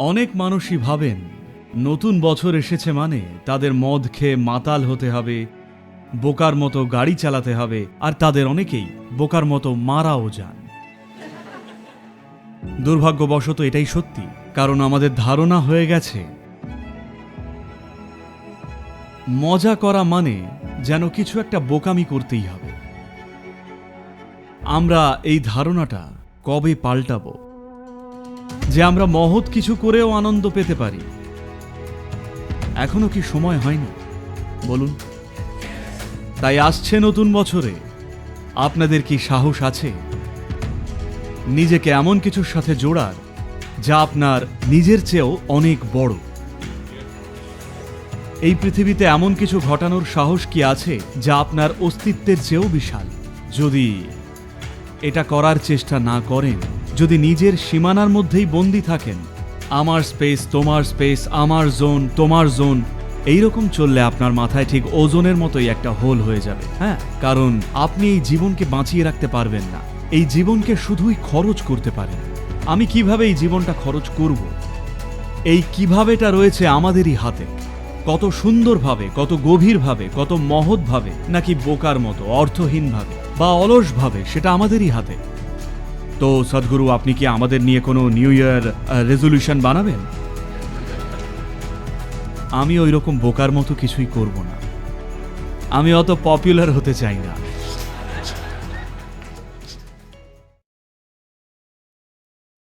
অনেক মানুষই ভাবেন নতুন বছর এসেছে মানে তাদের মদ খেয়ে মাতাল হতে হবে, বোকার মতো গাড়ি চালাতে হবে, আর তাদের অনেকেই বোকার মতো মারাও যান। দুর্ভাগ্যবশত এটাই সত্যি, কারণ আমাদের ধারণা হয়ে গেছে মজা করা মানে যেন কিছু একটা বোকামি করতেই হবে। আমরা এই ধারণাটা কবে পাল্টাবো যে আমরা মহৎ কিছু করেও আনন্দ পেতে পারি? এখনো কি সময় হয়নি বলুন? তাই আসছে নতুন বছরে আপনাদের কি সাহস আছে নিজেকে এমন কিছুর সাথে জোড়ার যা আপনার নিজের চেয়েও অনেক বড়? এই পৃথিবীতে এমন কিছু ঘটানোর সাহস কি আছে যা আপনার অস্তিত্বের চেয়েও বিশাল? যদি এটা করার চেষ্টা না করেন, যদি নিজের সীমানার মধ্যেই বন্দী থাকেন, আমার স্পেস তোমার স্পেস, আমার জোন তোমার জোন, এইরকম চললে আপনার মাথায় ঠিক ওজনের মতোই একটা হোল হয়ে যাবে। হ্যাঁ, কারণ আপনি এই জীবনকে বাঁচিয়ে রাখতে পারবেন না, এই জীবনকে শুধুই খরচ করতে পারেন। আমি কিভাবে এই জীবনটা খরচ করব, এই কিভাবেটা রয়েছে আমাদেরই হাতে। কত সুন্দরভাবে, কত গভীরভাবে, কত মহৎভাবে, নাকি বোকার মতো অর্থহীনভাবে বা অলসভাবে, সেটা আমাদেরই হাতে। তো সদ্গুরু, আপনি কি আমাদের নিয়ে কোনো নিউ ইয়ার রেজলিউশন বানাবেন? আমি ওই রকম বোকার মতো কিছুই করব না। আমি অত পপুলার হতে চাই না।